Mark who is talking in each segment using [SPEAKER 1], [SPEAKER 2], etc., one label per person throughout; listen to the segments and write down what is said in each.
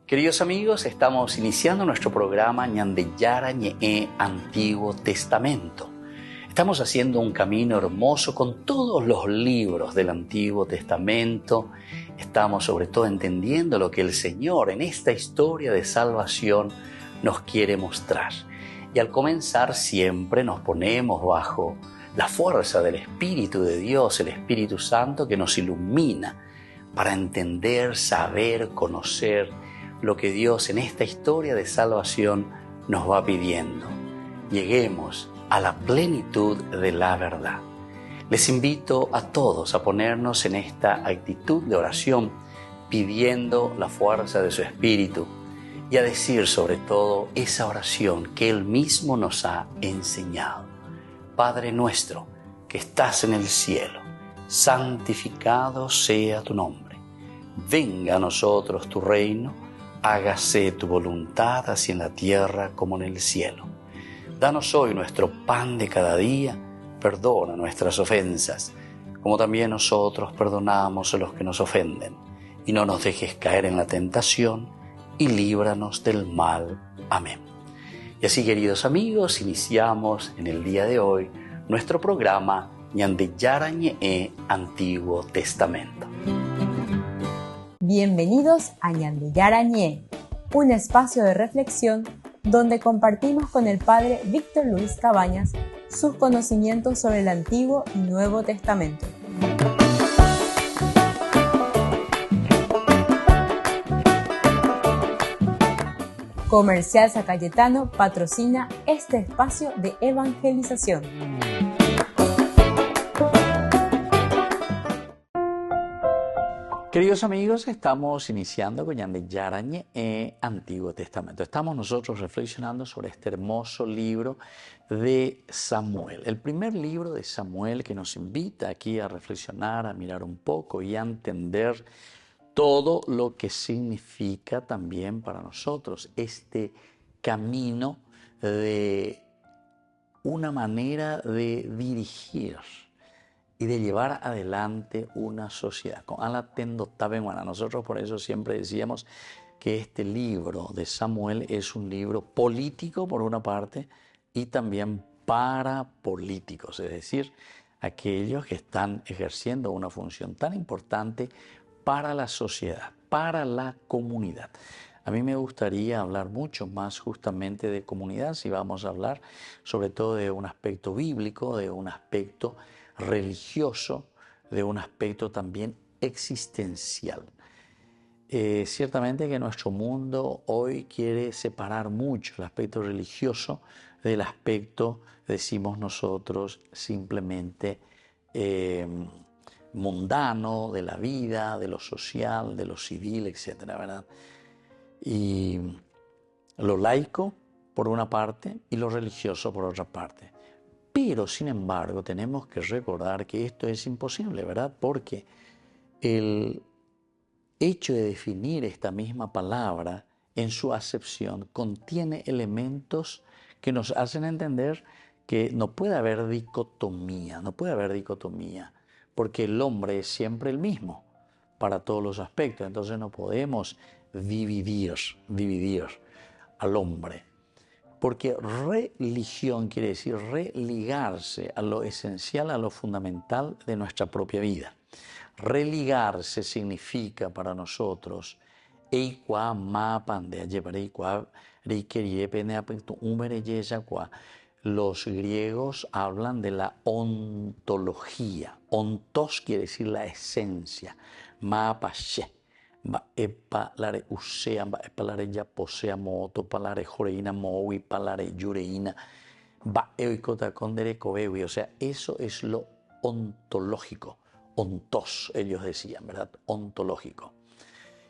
[SPEAKER 1] Queridos amigos, estamos iniciando nuestro programa Ñandeyara Ñe'e Antiguo Testamento. Estamos haciendo un camino hermoso con todos los libros del Antiguo Testamento. Estamos sobre todo entendiendo lo que el Señor en esta historia de salvación nos quiere mostrar. Y al comenzar siempre nos ponemos bajo la fuerza del Espíritu de Dios, el Espíritu Santo que nos ilumina para entender, saber, conocer lo que Dios en esta historia de salvación nos va pidiendo. Lleguemos a la plenitud de la verdad. Les invito a todos a ponernos en esta actitud de oración, pidiendo la fuerza de su Espíritu y a decir sobre todo esa oración que Él mismo nos ha enseñado. Padre nuestro que estás en el cielo, santificado sea tu nombre. Venga a nosotros tu reino, hágase tu voluntad así en la tierra como en el cielo. Danos hoy nuestro pan de cada día, perdona nuestras ofensas, como también nosotros perdonamos a los que nos ofenden. Y no nos dejes caer en la tentación, y líbranos del mal. Amén. Y así, queridos amigos, iniciamos en el día de hoy nuestro programa Ñandeyara Ñe'e Antiguo Testamento.
[SPEAKER 2] Bienvenidos a Ñandeyara Ñe'e, un espacio de reflexión donde compartimos con el Padre Víctor Luis Cabañas sus conocimientos sobre el Antiguo y Nuevo Testamento. Comercial San Cayetano patrocina este espacio de evangelización.
[SPEAKER 1] Queridos amigos, estamos iniciando con Ñandeyara Ñe'e Antiguo Testamento. Estamos nosotros reflexionando sobre este hermoso libro de Samuel. El primer libro de Samuel que nos invita aquí a reflexionar, a mirar un poco y a entender todo lo que significa también para nosotros este camino de una manera de dirigir y de llevar adelante una sociedad. Nosotros por eso siempre decíamos que este libro de Samuel es un libro político por una parte y también para políticos, es decir, aquellos que están ejerciendo una función tan importante para la sociedad, para la comunidad. A mí me gustaría hablar mucho más justamente de comunidad, si vamos a hablar sobre todo de un aspecto bíblico, de un aspecto religioso, de un aspecto también existencial. Ciertamente que nuestro mundo hoy quiere separar mucho el aspecto religioso del aspecto, decimos nosotros, simplemente mundano, de la vida, de lo social, de lo civil, etcétera, ¿verdad? Y lo laico por una parte y lo religioso por otra parte. Pero, sin embargo, tenemos que recordar que esto es imposible, ¿verdad? Porque el hecho de definir esta misma palabra en su acepción contiene elementos que nos hacen entender que no puede haber dicotomía, porque el hombre es siempre el mismo para todos los aspectos. Entonces no podemos dividir al hombre. Porque religión quiere decir religarse a lo esencial, a lo fundamental de nuestra propia vida. Religarse significa para nosotros los griegos hablan de la ontología. Ontos quiere decir la esencia. Mapashe. Palare usea, palare ya posea moto, palare joreina mowi, palare yureina, eoicota condere cobewi. O sea, eso es lo ontológico. Ontos, ellos decían, ¿verdad? Ontológico.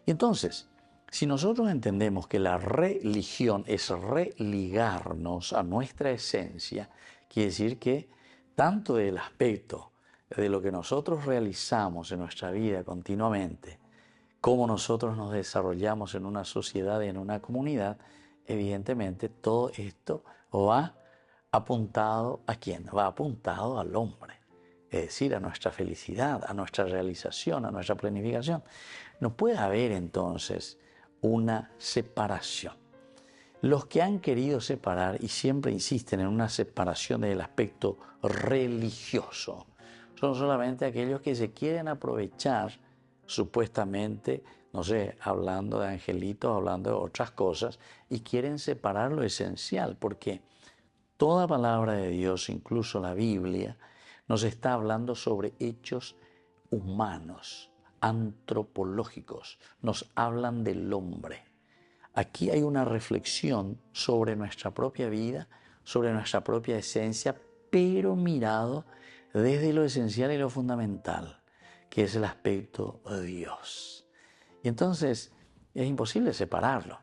[SPEAKER 1] Y entonces, si nosotros entendemos que la religión es religarnos a nuestra esencia, quiere decir que tanto del aspecto de lo que nosotros realizamos en nuestra vida continuamente, cómo nosotros nos desarrollamos en una sociedad y en una comunidad, evidentemente todo esto va apuntado ¿a quién? Va apuntado al hombre, es decir, a nuestra felicidad, a nuestra realización, a nuestra planificación. No puede haber entonces una separación. Los que han querido separar y siempre insisten en una separación del aspecto religioso son solamente aquellos que se quieren aprovechar supuestamente, no sé, hablando de angelitos, hablando de otras cosas, y quieren separar lo esencial, porque toda palabra de Dios, incluso la Biblia, nos está hablando sobre hechos humanos, antropológicos, nos hablan del hombre. Aquí hay una reflexión sobre nuestra propia vida, sobre nuestra propia esencia, pero mirado desde lo esencial y lo fundamental, que es el aspecto de Dios. Y entonces es imposible separarlo.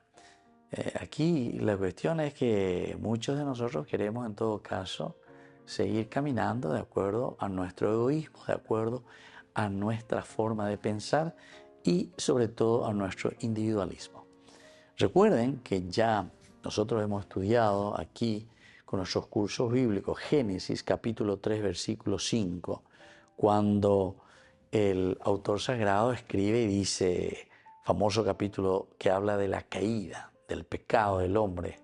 [SPEAKER 1] Aquí la cuestión es que muchos de nosotros queremos en todo caso seguir caminando de acuerdo a nuestro egoísmo, de acuerdo a nuestra forma de pensar y sobre todo a nuestro individualismo. Recuerden que ya nosotros hemos estudiado aquí con nuestros cursos bíblicos Génesis capítulo 3 versículo 5, cuando el autor sagrado escribe y dice, famoso capítulo que habla de la caída, del pecado del hombre,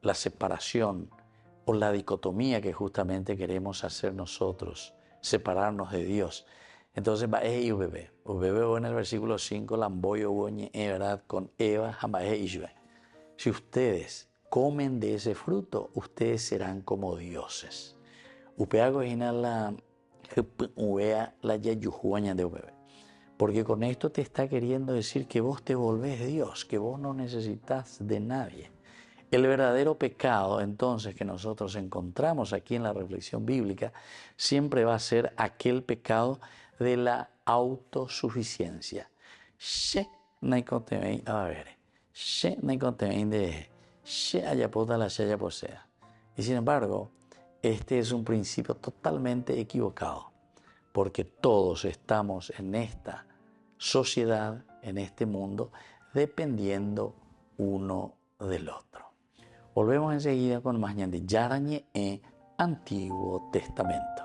[SPEAKER 1] la separación o la dicotomía que justamente queremos hacer nosotros, separarnos de Dios. Entonces va y bebé en el versículo 5, lamboyo goñe, verdad, con Eva, jamás si ustedes comen de ese fruto, ustedes serán como dioses. Porque con esto te está queriendo decir que vos te volvés Dios, que vos no necesitas de nadie. El verdadero pecado, entonces, que nosotros encontramos aquí en la reflexión bíblica, siempre va a ser aquel pecado de la autosuficiencia. Y sin embargo, este es un principio totalmente equivocado, porque todos estamos en esta sociedad, en este mundo, dependiendo uno del otro. Volvemos enseguida con más ñande Yarañe en Antiguo Testamento.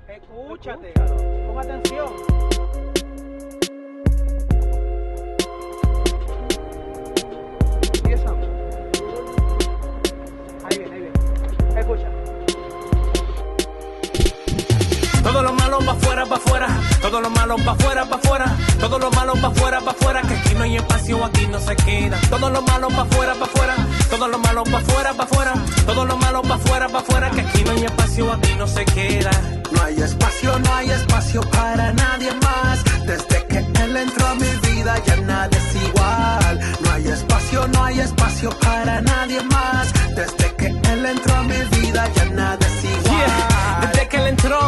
[SPEAKER 3] Escúchate, pon atención. ¿Y eso? Ahí viene. Escucha.
[SPEAKER 4] Todo lo malo pa' afuera, pa' afuera. Todo lo malo pa' afuera, pa' afuera. Todo lo malo pa' afuera, pa' afuera. Que aquí no hay espacio, aquí no se queda. Todo lo malo pa' afuera, pa' afuera. Todo lo malo pa' afuera, pa' afuera. Todo lo malo pa' afuera, pa' afuera. Que aquí no hay espacio, aquí no se queda.
[SPEAKER 5] No hay espacio para nadie más. Desde que él entró a mi vida ya nada es igual. No hay espacio para nadie más. Desde que él entró a mi vida ya nada es igual.
[SPEAKER 4] Yeah. Desde que él entró,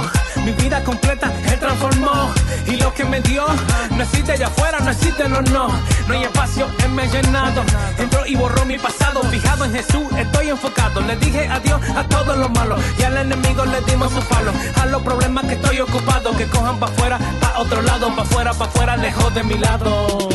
[SPEAKER 4] mi vida completa él transformó. Y lo que me dio, no existe allá afuera, no existe, no. No hay espacio, él me ha llenado. Entró y borró mi pasado. Fijado en Jesús, estoy enfocado. Le dije adiós a todo lo malo. Y al enemigo le dimos su palo. A los problemas que estoy ocupado, que cojan pa' afuera, pa' otro lado, pa' afuera, lejos de mi lado.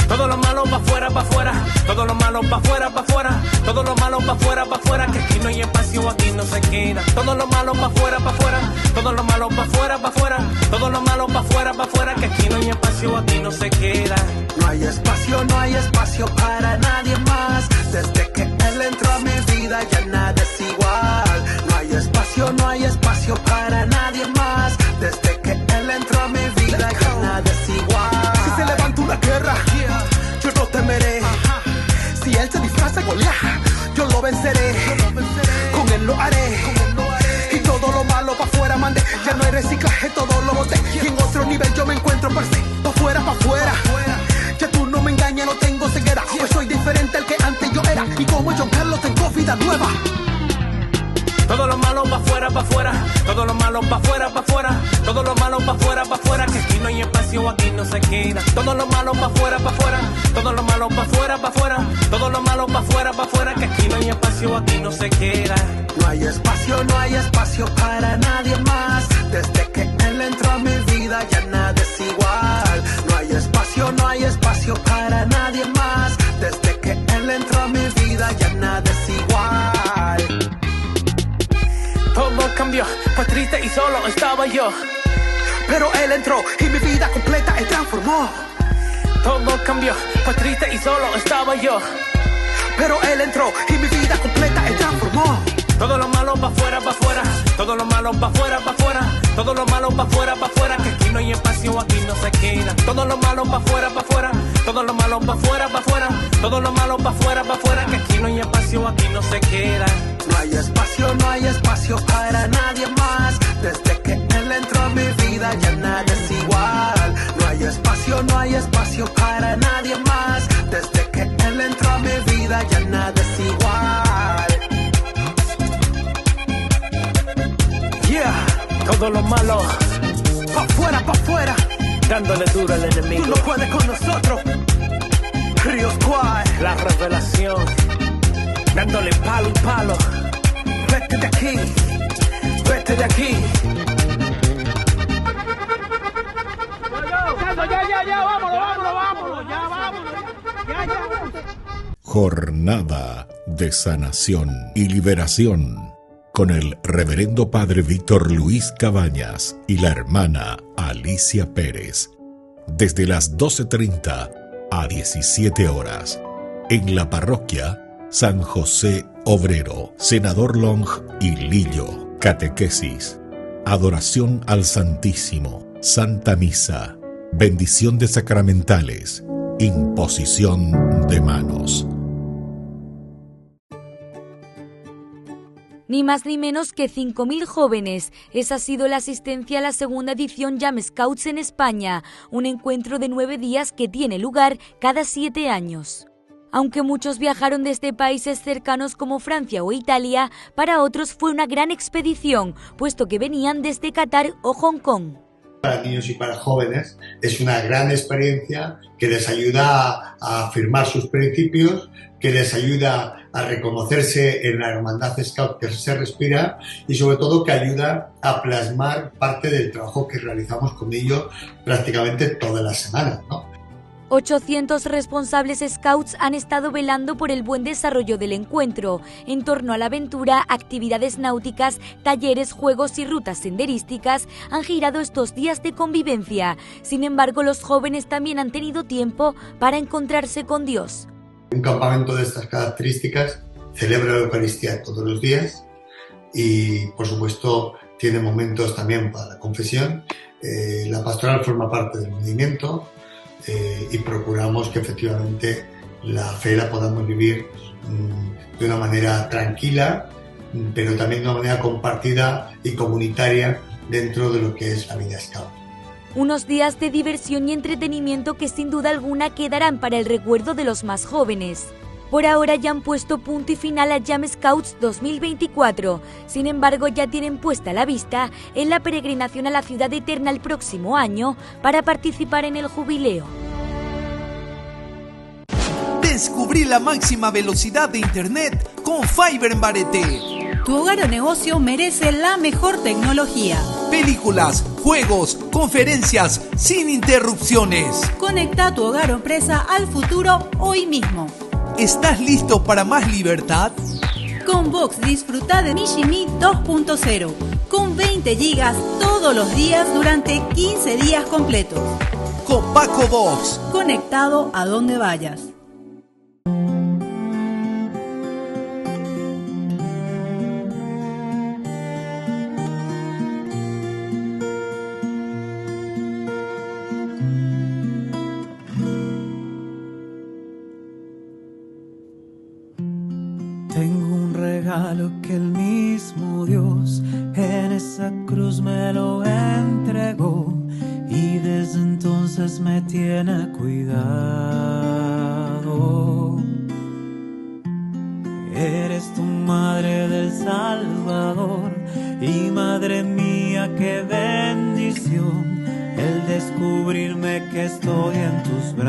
[SPEAKER 4] Todo lo malo pa' afuera, pa' afuera. Todo lo malo pa' afuera, pa' afuera. Todo lo malo pa' afuera, pa' afuera. Que aquí no hay espacio, aquí no se queda. Todo lo malo pa' afuera, pa' afuera. Todo lo malo pa' afuera, pa' afuera. Todo lo malo pa' afuera, pa' afuera. Que aquí no hay espacio, aquí no se queda.
[SPEAKER 5] No hay espacio para nadie más. Desde que él entró a mi vida ya nada es igual. No hay espacio para nadie más. Desde que él entró a mi vida ya nada es igual. Si se levanta una guerra, yo no temeré. Si él se disfraza Goliat, yo lo venceré. Con él lo haré. Y todo lo malo pa' afuera mandé. Ya no hay reciclaje, todo lo boté.
[SPEAKER 4] Todo lo malo pa' afuera, pa' afuera. Todo lo malo pa' afuera, pa' afuera. Que aquí no hay espacio, aquí no se queda. Todo lo malo pa' afuera, pa' afuera. Todo lo malo pa' afuera, pa' afuera. Todo lo malo pa' afuera, pa' afuera. Que aquí no hay espacio, aquí no se queda.
[SPEAKER 5] No hay espacio para nadie más. Desde que él entró a mi vida ya nada es igual. No hay espacio para nadie más. Desde que él entró a mi vida ya nada es igual.
[SPEAKER 4] Todo cambió, pues triste y solo estaba yo.
[SPEAKER 5] Pero él entró y mi vida completa él transformó.
[SPEAKER 4] Todo cambió, pues triste y solo estaba yo.
[SPEAKER 5] Pero él entró y mi vida completa él transformó.
[SPEAKER 4] Todo lo malo pa' afuera, pa' afuera. Todo lo malo pa' afuera, pa' afuera. Todo lo malo pa' afuera, pa' afuera. Que aquí no hay espacio, aquí no se queda. Todo lo malo pa' afuera, pa' afuera. Todo lo malo pa' afuera, pa' afuera. Todo lo malo pa' afuera, pa' afuera. Que aquí no hay espacio, aquí no se queda.
[SPEAKER 5] No hay espacio para nadie más. Desde que él entró a mi vida ya nada es igual. No hay espacio para nadie más. Desde que él entró a mi vida ya nada es igual.
[SPEAKER 4] Yeah, todo lo malo
[SPEAKER 5] Pa' afuera,
[SPEAKER 4] dándole duro al enemigo.
[SPEAKER 5] tú no puedes con nosotros. Río Squad,
[SPEAKER 4] La revelación, dándole palo y palo.
[SPEAKER 5] vete de aquí.
[SPEAKER 4] Vete de aquí.
[SPEAKER 3] Ya, vámonos, ya, vámonos. Ya.
[SPEAKER 6] Jornada de sanación y liberación con el reverendo padre Víctor Luis Cabañas y la hermana Alicia Pérez, desde las 12:30 a 17 horas, en la parroquia San José Obrero, Senador Long y Lillo. Catequesis, adoración al Santísimo, Santa Misa, bendición de sacramentales, imposición de manos.
[SPEAKER 7] Ni más ni menos que 5.000 jóvenes. Esa ha sido la asistencia a la segunda edición Jam Scouts en España, un encuentro de 9 días que tiene lugar cada 7 años. Aunque muchos viajaron desde países cercanos como Francia o Italia, para otros fue una gran expedición, puesto que venían desde Qatar o Hong Kong.
[SPEAKER 8] Para niños y para jóvenes es una gran experiencia que les ayuda a afirmar sus principios, que les ayuda a reconocerse en la hermandad Scout que se respira y sobre todo que ayuda a plasmar parte del trabajo que realizamos con ellos prácticamente todas las semanas, ¿no?
[SPEAKER 7] 800 responsables scouts han estado velando por el buen desarrollo del encuentro, en torno a la aventura, actividades náuticas, talleres, juegos y rutas senderísticas han girado estos días de convivencia. Sin embargo, los jóvenes también han tenido tiempo para encontrarse con Dios.
[SPEAKER 8] Un campamento de estas características celebra la Eucaristía todos los días y, por supuesto, tiene momentos también para la confesión. La pastoral forma parte del movimiento. Y procuramos que efectivamente la fe la podamos vivir de una manera tranquila, pero también de una manera compartida y comunitaria dentro de lo que es la vida scout.
[SPEAKER 7] Unos días de diversión y entretenimiento que sin duda alguna quedarán para el recuerdo de los más jóvenes. Por ahora ya han puesto punto y final a Jam Scouts 2024. Sin embargo, ya tienen puesta la vista en la peregrinación a la Ciudad Eterna el próximo año para participar en el jubileo.
[SPEAKER 9] Descubrí la máxima velocidad de internet con Fiber en Barete.
[SPEAKER 10] Tu hogar o negocio merece la mejor tecnología.
[SPEAKER 9] Películas, juegos, conferencias, sin interrupciones.
[SPEAKER 10] Conecta tu hogar o empresa al futuro hoy mismo.
[SPEAKER 9] ¿Estás listo para más libertad?
[SPEAKER 10] Con Vox disfruta de Mishimi 2.0, con 20 gigas todos los días durante 15 días completos.
[SPEAKER 9] Con Paco Vox.
[SPEAKER 10] Conectado a donde vayas.
[SPEAKER 11] Tengo un regalo que el mismo Dios en esa cruz me lo entregó y desde entonces me tiene cuidado. Eres tu madre del Salvador y madre mía. mía, qué bendición el descubrirme que estoy en tus brazos.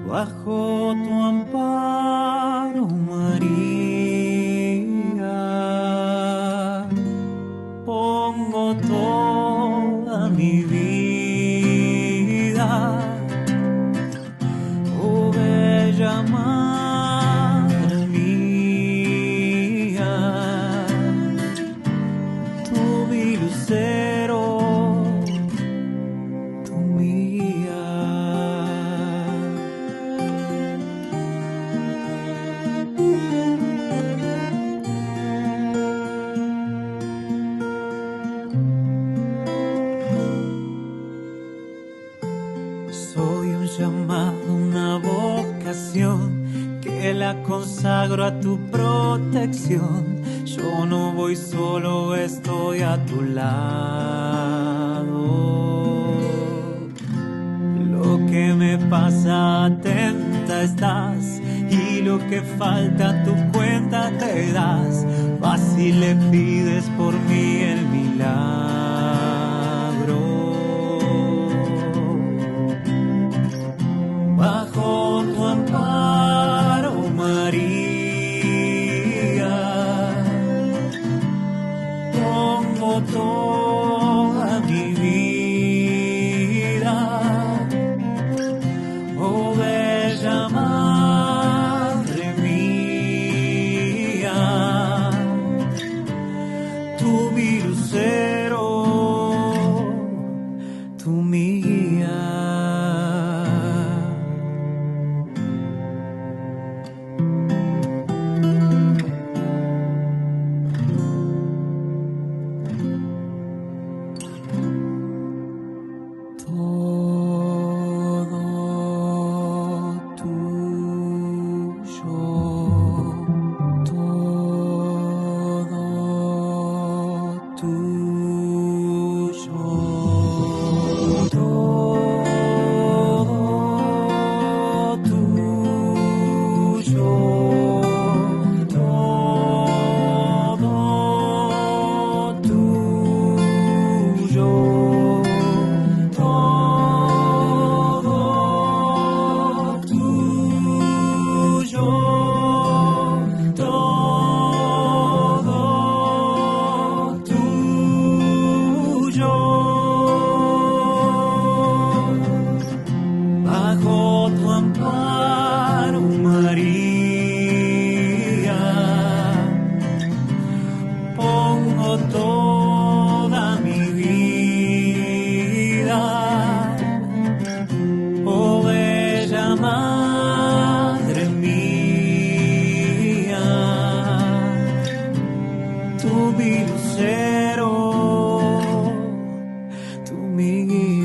[SPEAKER 11] Bajo tu amparo, María, pongo toda mi vida. Oh, bella madre mía, tú mi lucero, tú mi guía. Soy un llamado, una vocación que la consagro a tu protección. Yo no voy solo, estoy a tu lado. Lo que me pasa, atenta estás, y lo que falta, tu cuenta te das. Vas y le pides por mí el milagro. Bajo tu amparo, María, pongo toda mi vida. Oh, bella madre mía, tú mi lucero, tú mi guía. Bajo tu amparo, María, pongo toda mi vida. Oh, bella madre mía, tú mi lucero, tú mi guía.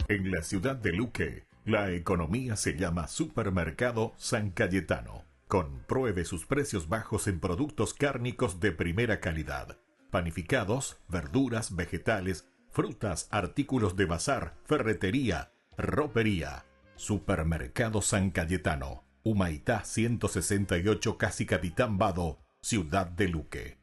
[SPEAKER 6] En la ciudad de Luque, la economía se llama Supermercado San Cayetano. Compruebe sus precios bajos en productos cárnicos de primera calidad. Panificados, verduras, vegetales, frutas, artículos de bazar, ferretería, ropería. Supermercado San Cayetano. Humaitá 168, Casi Capitán Vado, ciudad de Luque.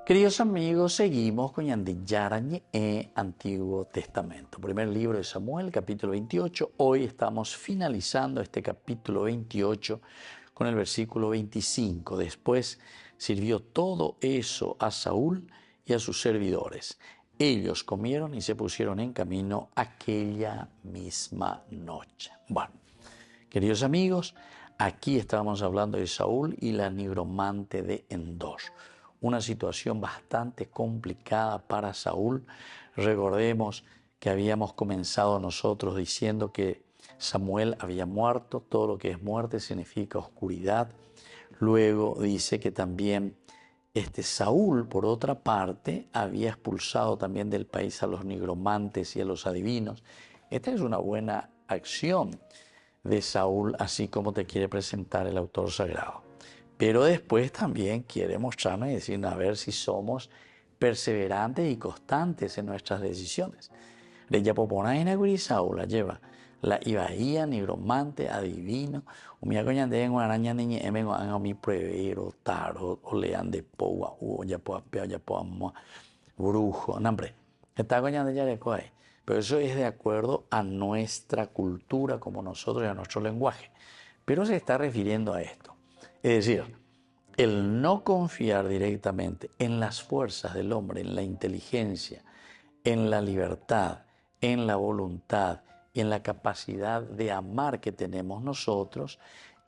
[SPEAKER 1] Queridos amigos, seguimos con Ñandillara Ñe'e, Antiguo Testamento. Primer libro de Samuel, capítulo 28. Hoy estamos finalizando este capítulo 28 con el versículo 25. Después sirvió todo eso a Saúl y a sus servidores. Ellos comieron y se pusieron en camino aquella misma noche. Bueno, queridos amigos, aquí estábamos hablando de Saúl y la nigromante de Endor. Una situación bastante complicada para Saúl. Recordemos que habíamos comenzado nosotros diciendo que Samuel había muerto. Todo lo que es muerte significa oscuridad. Luego dice que también Saúl, por otra parte, había expulsado también del país a los nigromantes y a los adivinos. Esta es una buena acción de Saúl, así como te quiere presentar el autor sagrado. Pero después también quiere mostrarnos y decir, a ver si somos perseverantes y constantes en nuestras decisiones. De Yapoponaina y Saúl la lleva la ibaía, nigromante, adivino, umia coñande en araña niñe emengo a mi prevero, tarot, o lean de poa, o ya poa peo, ya poa mo, brujo, nombre. Está coñande ya de coay. Pero eso es de acuerdo a nuestra cultura, como nosotros y a nuestro lenguaje. Pero se está refiriendo a esto. Es decir, el no confiar directamente en las fuerzas del hombre, en la inteligencia, en la libertad, en la voluntad y en la capacidad de amar que tenemos nosotros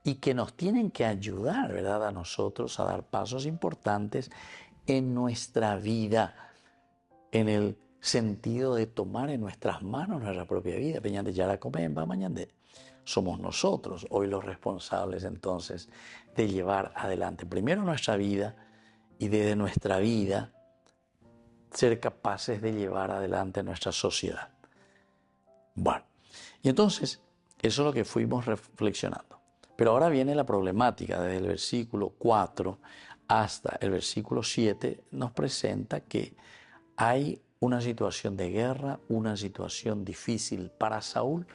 [SPEAKER 1] y que nos tienen que ayudar, ¿verdad?, a nosotros a dar pasos importantes en nuestra vida, en el sentido de tomar en nuestras manos nuestra propia vida. Peñande yara comemba mañande. Somos nosotros hoy los responsables entonces de llevar adelante primero nuestra vida y desde nuestra vida ser capaces de llevar adelante nuestra sociedad. Bueno, y entonces eso es lo que fuimos reflexionando. Pero ahora viene la problemática. Desde el versículo 4 hasta el versículo 7 nos presenta que hay una situación de guerra, una situación difícil para Saúl,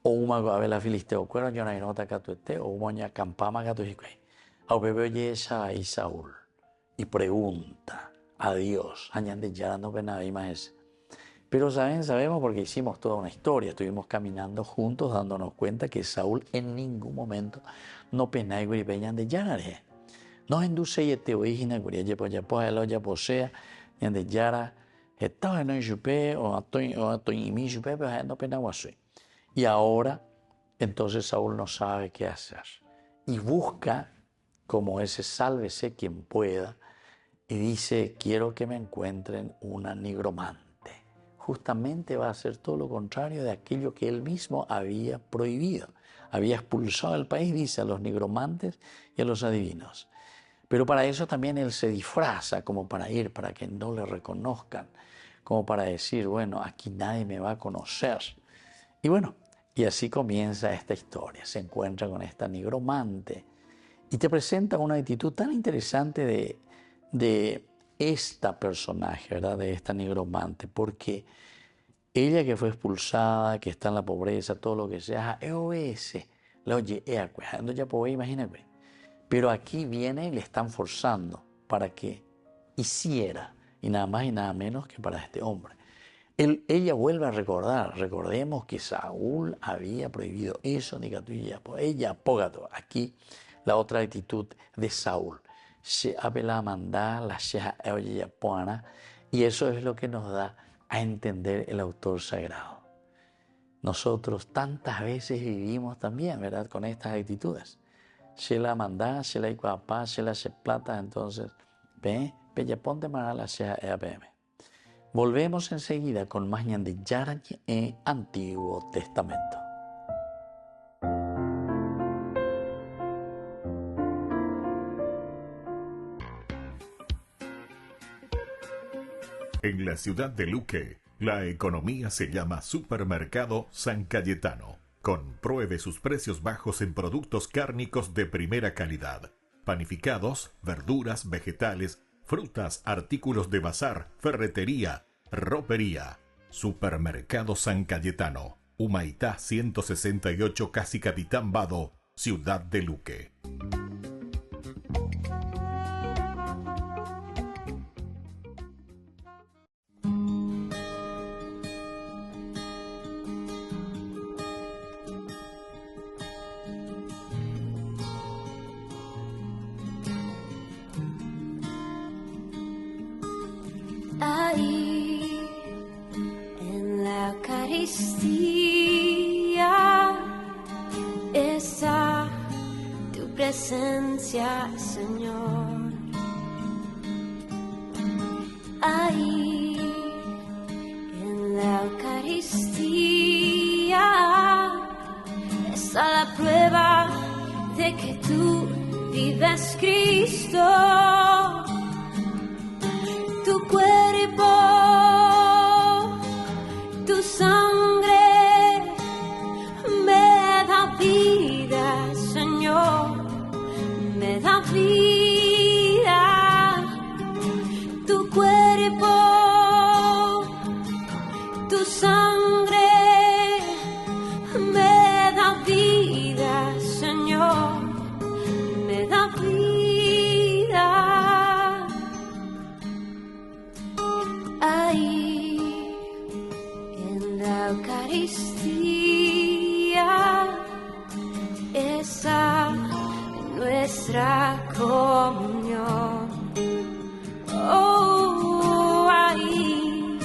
[SPEAKER 1] o una gavela filisteo cuero yo no nota catuete o una campama catuique. A bebé yesa y Saúl y pregunta a Dios, añade ya no ven nada más. Pero sabemos porque hicimos toda una historia, estuvimos caminando juntos dándonos cuenta que Saúl en ningún momento no pena y peñan de yarare. No induce y te origina guria ya pues el ya posea de yara estaba en yupe o atoy y mi yupe pero no pena guasui. Y ahora entonces Saúl no sabe qué hacer y busca como ese sálvese quien pueda y dice quiero que me encuentren una nigromante. Justamente va a hacer todo lo contrario de aquello que él mismo había prohibido. Había expulsado del país, dice, a los nigromantes y a los adivinos. Pero para eso también él se disfraza como para ir, para que no le reconozcan, como para decir, bueno, aquí nadie me va a conocer. Y bueno, y así comienza esta historia. Se encuentra con esta nigromante y te presenta una actitud tan interesante de esta personaje, ¿verdad? De esta nigromante, porque ella que fue expulsada, que está en la pobreza, todo lo que sea, la oye, ya puedo imagínate. Pero aquí viene y le están forzando para que hiciera, y nada más y nada menos que para este hombre. Ella vuelve a recordar, recordemos que Saúl había prohibido eso, ella apógato. Aquí la otra actitud de Saúl. Se apela a mandar la sheja y eso es lo que nos da a entender el autor sagrado. Nosotros tantas veces vivimos también, ¿verdad?, con estas actitudes. Se la manda, se la iguapa, se la se plata, entonces, ve, ya ponte para la sheja EAPM. Volvemos enseguida con más de Yara en Antiguo Testamento.
[SPEAKER 6] En la ciudad de Luque, la economía se llama Supermercado San Cayetano. Compruebe sus precios bajos en productos cárnicos de primera calidad. Panificados, verduras, vegetales, frutas, artículos de bazar, ferretería, ropería. Supermercado San Cayetano. Humaitá 168 Casi Capitán Vado, ciudad de Luque.
[SPEAKER 12] Ahí en la Eucaristía está tu presencia, Señor. Ahí en la Eucaristía está la prueba de que tú vives Cristo, tu cuerpo, tu sangre me da vida, Señor, me da vida, tu cuerpo, tu sangre me da vida, Señor, me da vida. Ahí en la Eucaristía esa nuestra comunión. Oh, ahí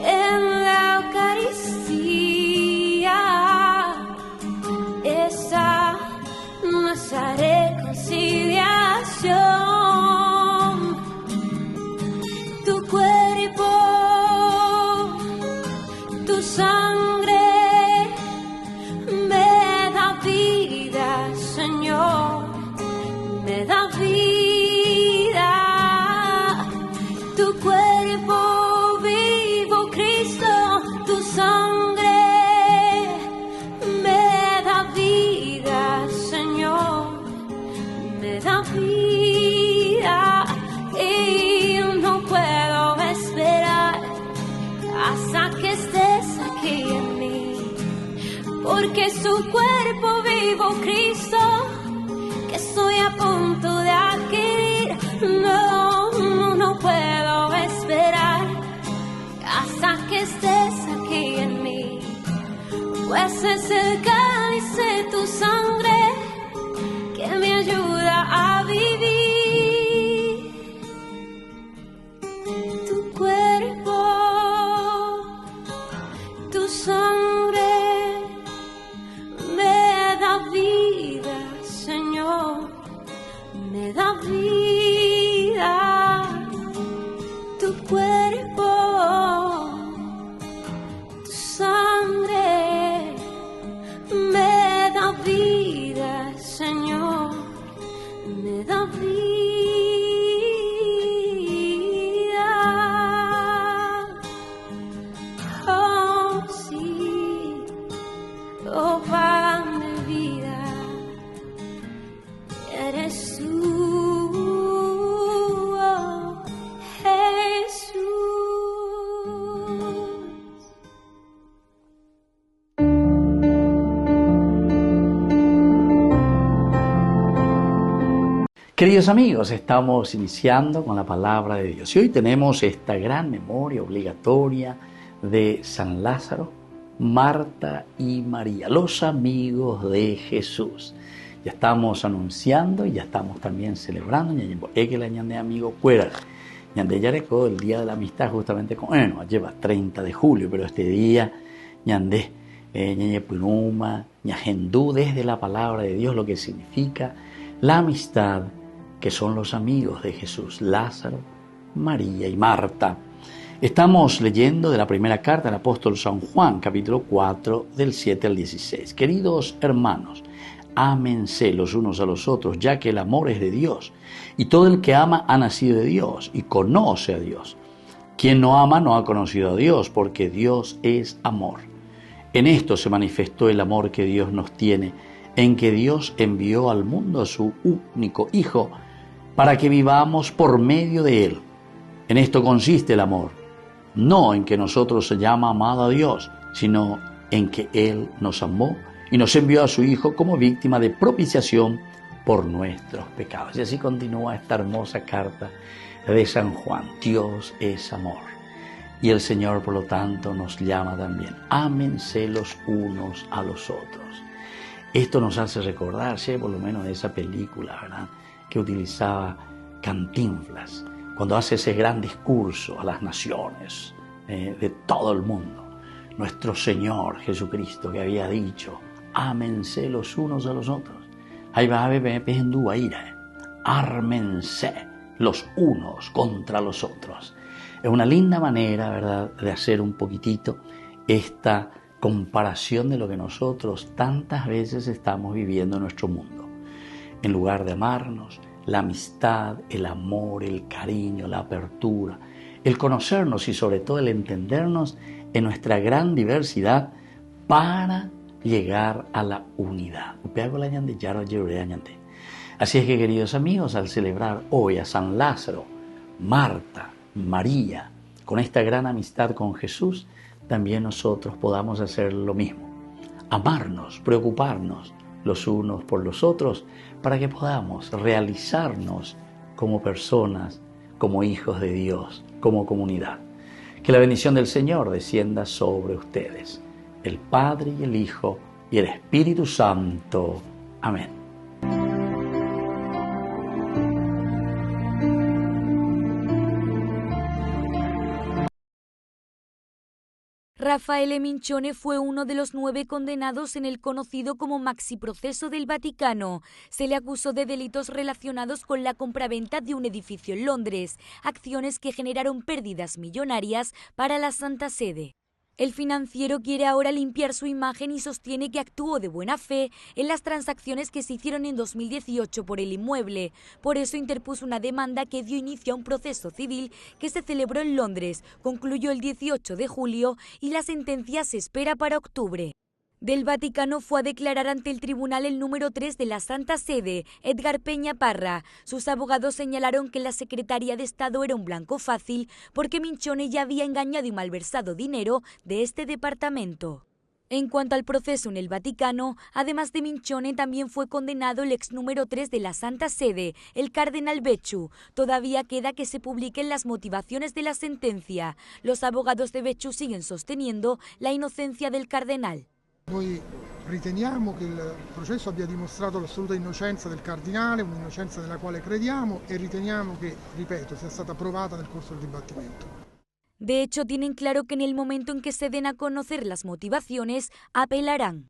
[SPEAKER 12] en la Eucaristía esa nuestra reconciliación. Tu cuerpo, tu sangre me da vida, Señor, me da vida. Tu cuerpo vivo, Cristo, tu sangre me da vida, Señor, me da vida. Y no puedo esperar hasta que estés aquí en mí, porque su cuerpo vivo, Cristo, que estoy a punto de adquirir. No puedo esperar hasta que estés aquí en mí, pues es el cáliz de tu sangre que me ayuda a vivir. Tu cuerpo, tu sangre me da vida, Señor, me da vida. Tu cuerpo, tu sangre me da vida, Señor, me da vida. Oh, sí, oh, pan de vida, eres tú, oh, Jesús.
[SPEAKER 1] Queridos amigos, estamos iniciando con la palabra de Dios y hoy tenemos esta gran memoria obligatoria de San Lázaro, Marta y María, los amigos de Jesús. Ya estamos anunciando y ya estamos también celebrando amigo fuera. Ñande Yareco, el día de la amistad, justamente con, bueno, lleva 30 de julio, pero este día, Ñande, Ñañe Punuma, Ñajendú, desde la palabra de Dios, lo que significa la amistad, que son los amigos de Jesús, Lázaro, María y Marta. Estamos leyendo de la primera carta del apóstol San Juan, capítulo 4, del 7 al 16. Queridos hermanos, ámense los unos a los otros, ya que el amor es de Dios, y todo el que ama ha nacido de Dios y conoce a Dios. Quien no ama no ha conocido a Dios, porque Dios es amor. En esto se manifestó el amor que Dios nos tiene, en que Dios envió al mundo a su único Hijo, para que vivamos por medio de Él. En esto consiste el amor, no en que nosotros se llama amado a Dios, sino en que Él nos amó y nos envió a su Hijo como víctima de propiciación por nuestros pecados. Y así continúa esta hermosa carta de San Juan. Dios es amor. Y el Señor, por lo tanto, nos llama también. Ámense los unos a los otros. Esto nos hace recordar, ¿sí? Por lo menos de esa película, ¿verdad?, que utilizaba Cantinflas, cuando hace ese gran discurso a las naciones de todo el mundo. Nuestro Señor Jesucristo, que había dicho, ámense los unos a los otros. Ahí va a ver, ármense los unos contra los otros. Es una linda manera, ¿verdad?, de hacer un poquitito esta comparación de lo que nosotros tantas veces estamos viviendo en nuestro mundo. en lugar de amarnos, la amistad, el amor, el cariño, la apertura, el conocernos y sobre todo el entendernos en nuestra gran diversidad para llegar a la unidad. Así es que, queridos amigos, al celebrar hoy a San Lázaro, Marta, María, con esta gran amistad con Jesús, también nosotros podamos hacer lo mismo. Amarnos, preocuparnos los unos por los otros, para que podamos realizarnos como personas, como hijos de Dios, como comunidad. Que la bendición del Señor descienda sobre ustedes, el Padre y el Hijo y el Espíritu Santo. Amén.
[SPEAKER 7] Raffaele Minchione fue uno de los 9 condenados en el conocido como Maxiproceso del Vaticano. Se le acusó de delitos relacionados con la compraventa de un edificio en Londres, acciones que generaron pérdidas millonarias para la Santa Sede. El financiero quiere ahora limpiar su imagen y sostiene que actuó de buena fe en las transacciones que se hicieron en 2018 por el inmueble. Por eso interpuso una demanda que dio inicio a un proceso civil que se celebró en Londres, concluyó el 18 de julio y la sentencia se espera para octubre. Del Vaticano fue a declarar ante el tribunal el número 3 de la Santa Sede, Edgar Peña Parra. Sus abogados señalaron que la Secretaría de Estado era un blanco fácil porque Minchione ya había engañado y malversado dinero de este departamento. En cuanto al proceso en el Vaticano, además de Minchione, también fue condenado el ex número 3 de la Santa Sede, el cardenal Becciu. Todavía queda que se publiquen las motivaciones de la sentencia. Los abogados de Becciu siguen sosteniendo la inocencia del cardenal.
[SPEAKER 13] Noi riteniamo che il processo abbia dimostrato l'assoluta innocenza del cardinale, un'innocenza nella quale crediamo e riteniamo che, ripeto, sia stata provata nel corso del dibattimento.
[SPEAKER 7] De hecho, tienen claro que en el momento en que se den a conocer las motivaciones, apelarán.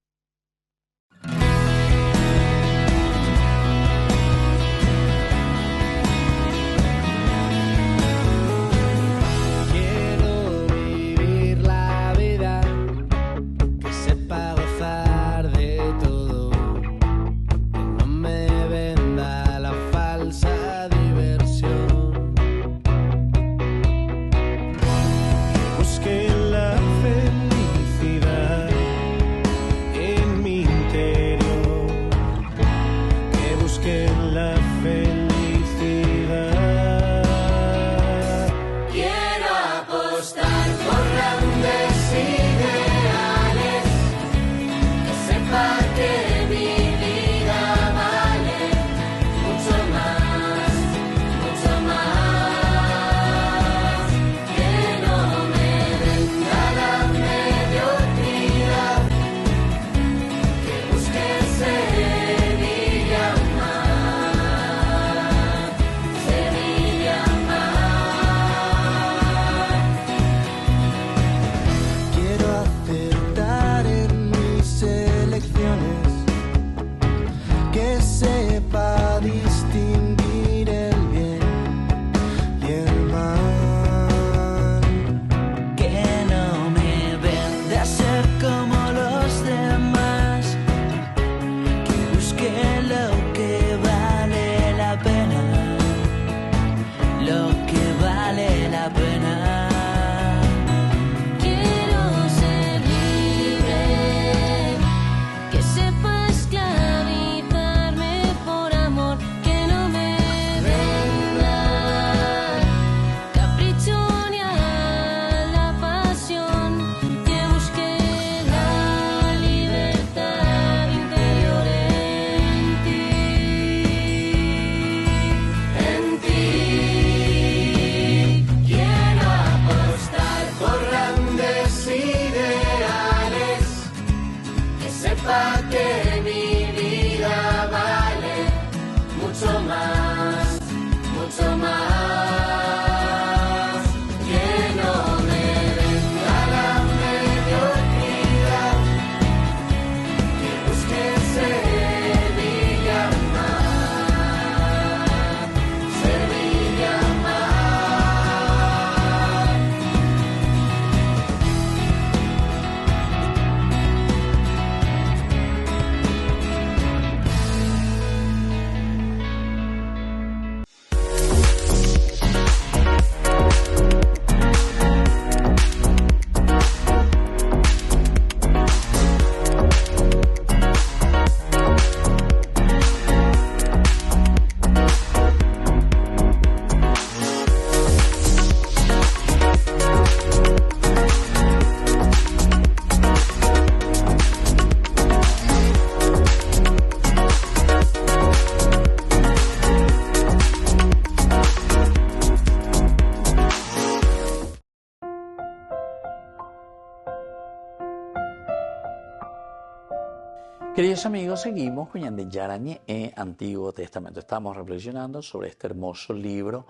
[SPEAKER 1] Queridos amigos, seguimos con Yandeyarañe Antiguo Testamento. Estamos reflexionando sobre este hermoso libro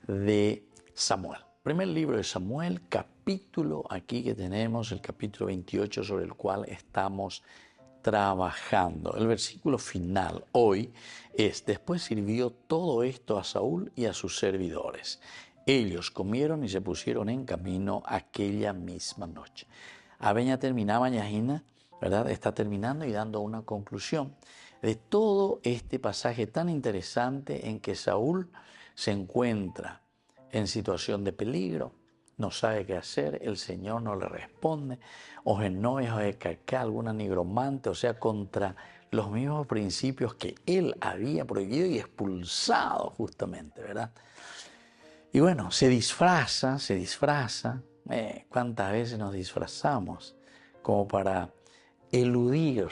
[SPEAKER 1] de Samuel. Primer libro de Samuel, capítulo aquí que tenemos, el capítulo 28 sobre el cual estamos trabajando. El versículo final hoy es: después sirvió todo esto a Saúl y a sus servidores. Ellos comieron y se pusieron en camino aquella misma noche. Aveña terminaba Yajina, ¿verdad? Está terminando y dando una conclusión de todo este pasaje tan interesante en que Saúl se encuentra en situación de peligro, no sabe qué hacer, el Señor no le responde, o alguna nigromante, o sea, contra los mismos principios que él había prohibido y expulsado justamente, ¿verdad? Y bueno, se disfraza, ¿cuántas veces nos disfrazamos como para eludir?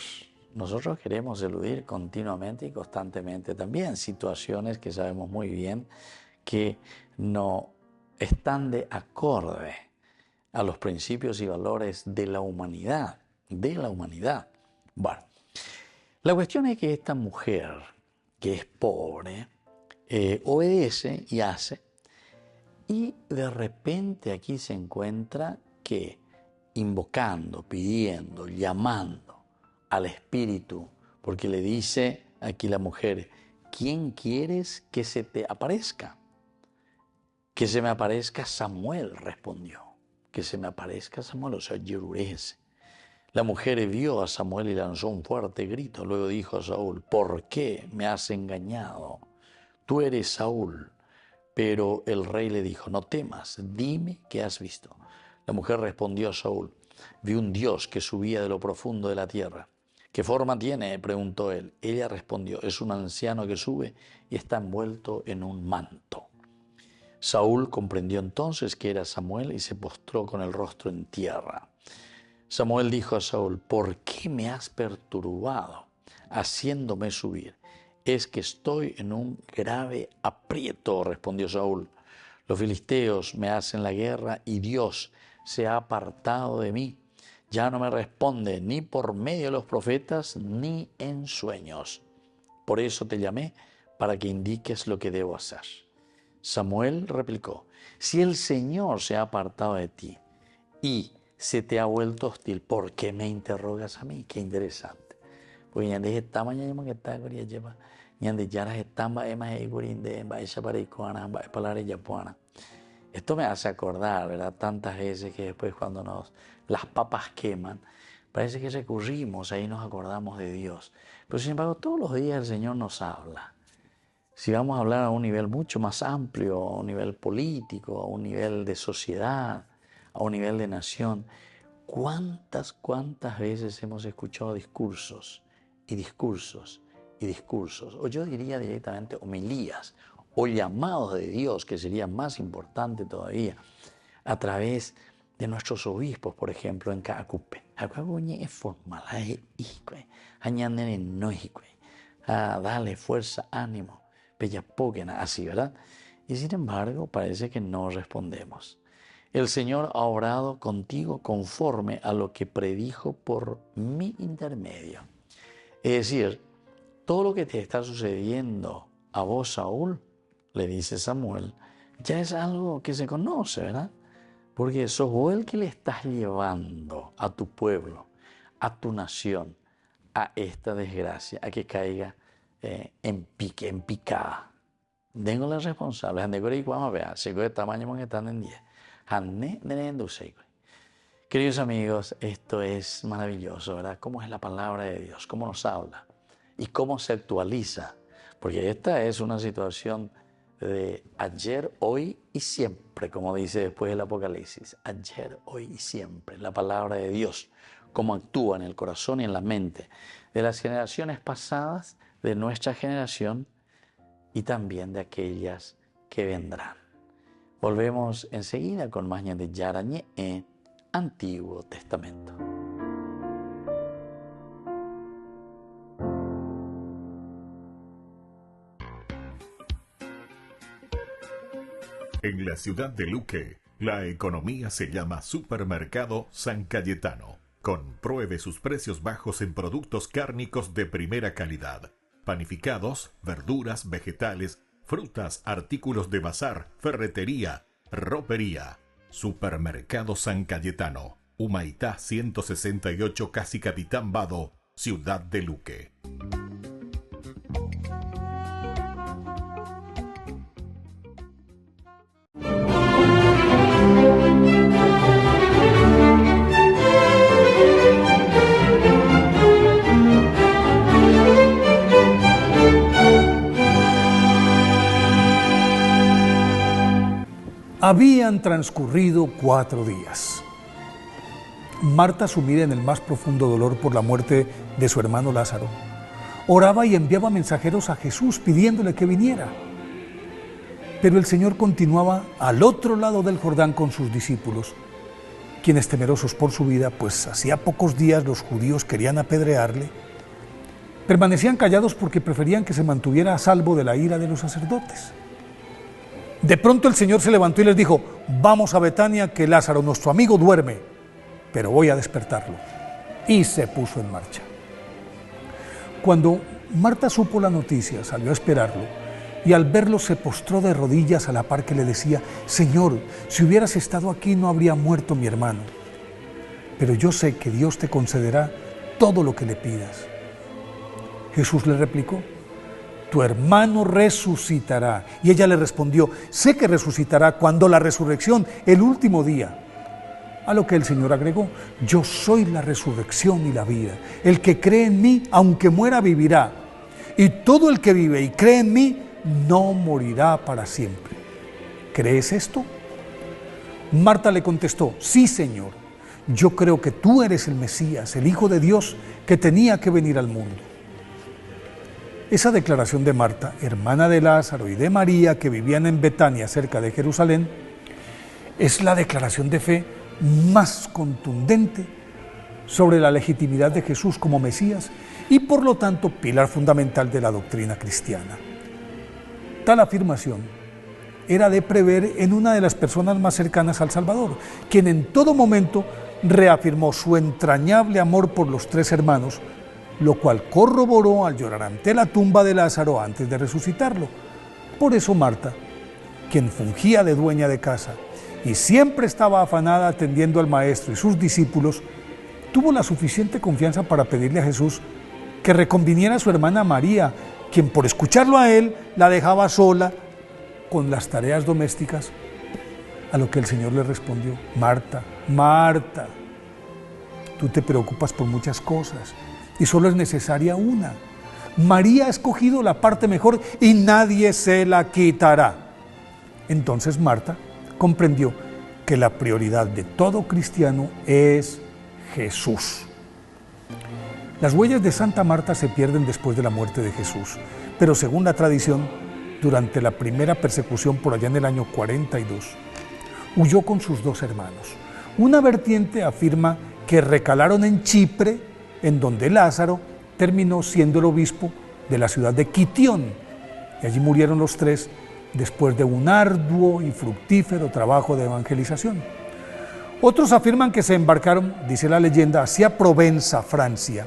[SPEAKER 1] Nosotros queremos eludir continuamente y constantemente también situaciones que sabemos muy bien que no están de acorde a los principios y valores de la humanidad. Bueno, la cuestión es que esta mujer, que es pobre, obedece y hace, y de repente aquí se encuentra que invocando, pidiendo, llamando al Espíritu, porque le dice aquí la mujer: ¿quién quieres que se te aparezca? Que se me aparezca Samuel, respondió. Que se me aparezca Samuel, o sea, Yerurese. La mujer vio a Samuel y lanzó un fuerte grito. Luego dijo a Saúl: ¿por qué me has engañado? Tú eres Saúl. Pero el rey le dijo: no temas, dime qué has visto. La mujer respondió a Saúl: vi un Dios que subía de lo profundo de la tierra. ¿Qué forma tiene?, preguntó él. Ella respondió: es un anciano que sube y está envuelto en un manto. Saúl comprendió entonces que era Samuel y se postró con el rostro en tierra. Samuel dijo a Saúl: ¿por qué me has perturbado haciéndome subir? Es que estoy en un grave aprieto, respondió Saúl. Los filisteos me hacen la guerra y Dios se ha apartado de mí. Ya no me responde ni por medio de los profetas ni en sueños. Por eso te llamé, para que indiques lo que debo hacer. Samuel replicó: si el Señor se ha apartado de ti y se te ha vuelto hostil, ¿por qué me interrogas a mí? Qué interesante. Porque ñande estaba ñande que está coria lleva ñande yaras estamba ema egurinde va esa para icoana va palare yapuana. Esto me hace acordar, ¿verdad? Tantas veces que después cuando las papas queman, parece que recurrimos, ahí nos acordamos de Dios. Pero sin embargo, todos los días el Señor nos habla. Si vamos a hablar a un nivel mucho más amplio, a un nivel político, a un nivel de sociedad, a un nivel de nación, ¿cuántas veces hemos escuchado discursos, o yo diría directamente homilías, o llamados de Dios, que sería más importante todavía, a través de nuestros obispos, por ejemplo, en Caacupe. Dale fuerza, ánimo, así, ¿verdad? Y sin embargo, parece que no respondemos. El Señor ha obrado contigo conforme a lo que predijo por mi intermedio. Es decir, todo lo que te está sucediendo a vos, Saúl, le dice Samuel, ya es algo que se conoce, ¿verdad? Porque sos vos el que le estás llevando a tu pueblo, a tu nación, a esta desgracia, a que caiga en picada. Tengo la responsable. Queridos amigos, esto es maravilloso, ¿verdad? Cómo es la palabra de Dios, cómo nos habla y cómo se actualiza. Porque esta es una situación de ayer, hoy y siempre, como dice después el Apocalipsis. Ayer, hoy y siempre. La palabra de Dios, cómo actúa en el corazón y en la mente de las generaciones pasadas, de nuestra generación y también de aquellas que vendrán. Volvemos enseguida con más Yandeyarañe Antiguo Testamento.
[SPEAKER 6] En la ciudad de Luque, la economía se llama Supermercado San Cayetano, Compruebe sus precios bajos en productos cárnicos de primera calidad. Panificados, verduras, vegetales, frutas, artículos de bazar, ferretería, ropería. Supermercado San Cayetano, Humaitá 168, Casi Capitán Vado, Ciudad de Luque.
[SPEAKER 14] Habían transcurrido 4 días. Marta, sumida en el más profundo dolor por la muerte de su hermano Lázaro, oraba y enviaba mensajeros a Jesús pidiéndole que viniera. Pero el Señor continuaba al otro lado del Jordán con sus discípulos, quienes, temerosos por su vida, pues hacía pocos días los judíos querían apedrearle, permanecían callados porque preferían que se mantuviera a salvo de la ira de los sacerdotes. De pronto el Señor se levantó y les dijo: vamos a Betania, que Lázaro, nuestro amigo, duerme, pero voy a despertarlo. Y se puso en marcha. Cuando Marta supo la noticia, salió a esperarlo, y al verlo se postró de rodillas a la par que le decía: Señor, si hubieras estado aquí no habría muerto mi hermano. Pero yo sé que Dios te concederá todo lo que le pidas. Jesús le replicó: tu hermano resucitará. Y ella le respondió: sé que resucitará cuando la resurrección, el último día. A lo que el Señor agregó: yo soy la resurrección y la vida. El que cree en mí, aunque muera, vivirá. Y todo el que vive y cree en mí, no morirá para siempre. ¿Crees esto? Marta le contestó: sí, Señor. Yo creo que tú eres el Mesías, el Hijo de Dios, que tenía que venir al mundo. Esa declaración de Marta, hermana de Lázaro y de María, que vivían en Betania, cerca de Jerusalén, es la declaración de fe más contundente sobre la legitimidad de Jesús como Mesías y, por lo tanto, pilar fundamental de la doctrina cristiana. Tal afirmación era de prever en una de las personas más cercanas al Salvador, quien en todo momento reafirmó su entrañable amor por los 3 hermanos, lo cual corroboró al llorar ante la tumba de Lázaro antes de resucitarlo. Por eso Marta, quien fungía de dueña de casa y siempre estaba afanada atendiendo al Maestro y sus discípulos, tuvo la suficiente confianza para pedirle a Jesús que reconviniera a su hermana María, quien por escucharlo a él la dejaba sola con las tareas domésticas, a lo que el Señor le respondió: Marta, Marta, tú te preocupas por muchas cosas y solo es necesaria una. María ha escogido la parte mejor y nadie se la quitará. Entonces Marta comprendió que la prioridad de todo cristiano es Jesús. Las huellas de Santa Marta se pierden después de la muerte de Jesús, pero según la tradición, durante la primera persecución por allá en el año 42, huyó con sus 2 hermanos. Una vertiente afirma que recalaron en Chipre, en donde Lázaro terminó siendo el obispo de la ciudad de Quitión, y allí murieron los 3 después de un arduo y fructífero trabajo de evangelización. Otros afirman que se embarcaron, dice la leyenda, hacia Provenza, Francia,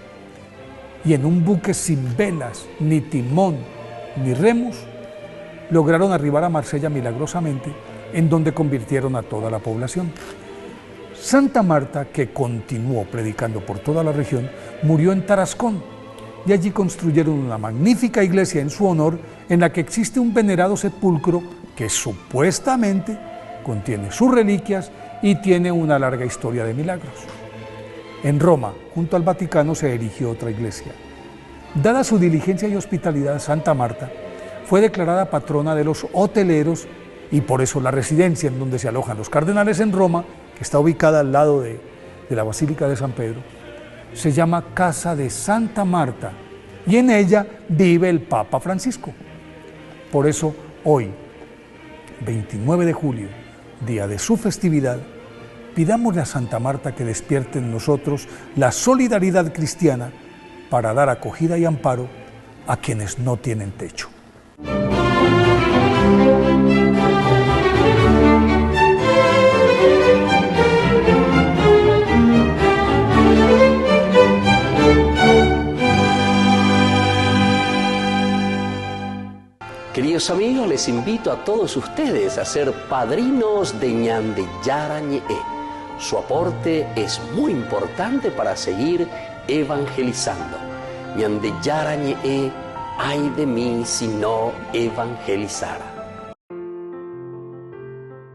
[SPEAKER 14] y en un buque sin velas, ni timón, ni remos, lograron arribar a Marsella milagrosamente, en donde convirtieron a toda la población. Santa Marta, que continuó predicando por toda la región, murió en Tarascón, y allí construyeron una magnífica iglesia en su honor, en la que existe un venerado sepulcro que supuestamente contiene sus reliquias y tiene una larga historia de milagros. En Roma, junto al Vaticano, se erigió otra iglesia. Dada su diligencia y hospitalidad, Santa Marta fue declarada patrona de los hoteleros, y por eso la residencia en donde se alojan los cardenales en Roma, que está ubicada al lado de la Basílica de San Pedro, se llama Casa de Santa Marta, y en ella vive el Papa Francisco. Por eso hoy, 29 de julio, día de su festividad, pidámosle a Santa Marta que despierte en nosotros la solidaridad cristiana para dar acogida y amparo a quienes no tienen techo.
[SPEAKER 15] Queridos amigos, les invito a todos ustedes a ser padrinos de Ñandeyara Ñe'e. Su aporte es muy importante para seguir evangelizando. Ñandeyara Ñe'e, ay de mí si no evangelizara.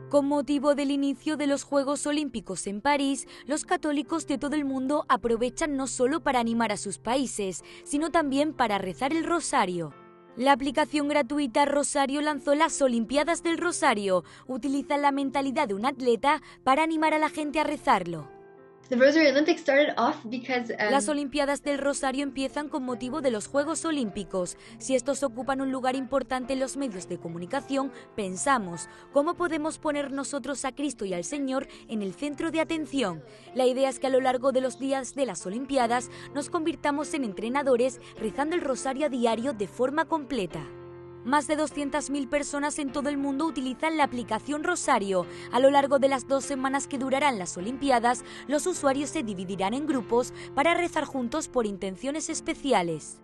[SPEAKER 7] Con motivo del inicio de los Juegos Olímpicos en París, los católicos de todo el mundo aprovechan no solo para animar a sus países, sino también para rezar el rosario. La aplicación gratuita Rosario lanzó las Olimpiadas del Rosario. Utiliza la mentalidad de un atleta para animar a la gente a rezarlo. Las Olimpiadas del Rosario empiezan con motivo de los Juegos Olímpicos. Si estos ocupan un lugar importante en los medios de comunicación, pensamos, ¿cómo podemos poner nosotros a Cristo y al Señor en el centro de atención? La idea es que a lo largo de los días de las Olimpiadas nos convirtamos en entrenadores rezando el rosario a diario de forma completa. Más de 200.000 personas en todo el mundo utilizan la aplicación Rosario. A lo largo de las 2 semanas que durarán las Olimpiadas, los usuarios se dividirán en grupos para rezar juntos por intenciones especiales.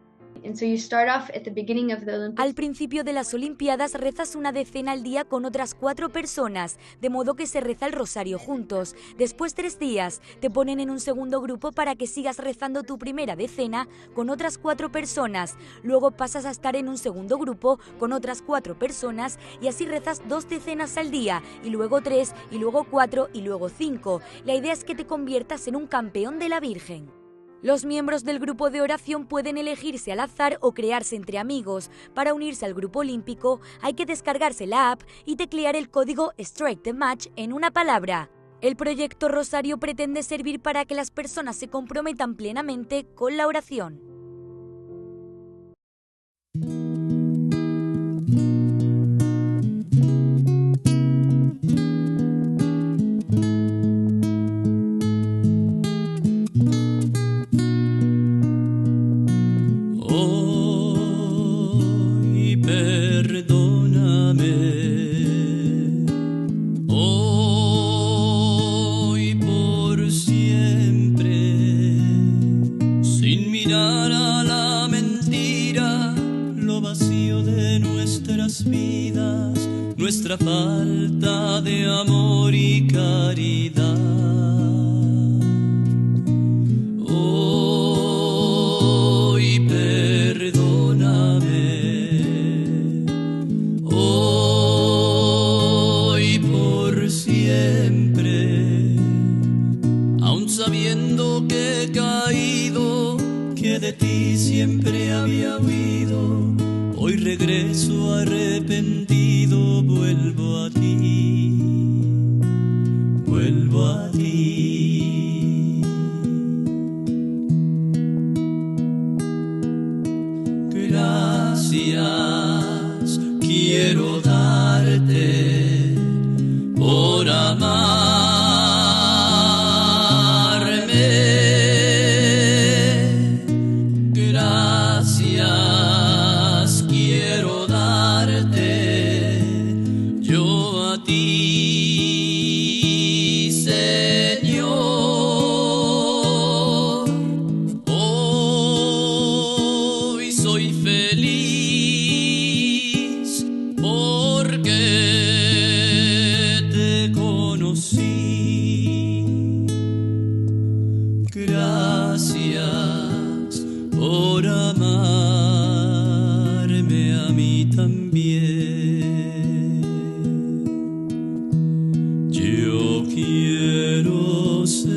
[SPEAKER 7] Al principio de las Olimpiadas rezas una decena al día con otras 4 personas, de modo que se reza el rosario juntos. Después 3 días te ponen en un segundo grupo para que sigas rezando tu primera decena con otras 4 personas. Luego pasas a estar en un segundo grupo con otras 4 personas y así rezas 2 decenas al día, y luego 3, y luego 4, y luego 5. La idea es que te conviertas en un campeón de la Virgen. Los miembros del grupo de oración pueden elegirse al azar o crearse entre amigos. Para unirse al grupo olímpico hay que descargarse la app y teclear el código Strike the Match en una palabra. El proyecto Rosario pretende servir para que las personas se comprometan plenamente con la oración.
[SPEAKER 11] Nuestra falta de amor y caridad. Hoy perdóname, hoy por siempre, aun sabiendo que he caído, que de ti siempre había huido. Hoy regreso arrepentido, vuelvo a ti, vuelvo a ti. Gracias quiero darte por amarme. Gracias quiero darte yo a ti, Señor. Hoy soy feliz porque te conocí. Gracias por amarme a mí también. Yo quiero ser,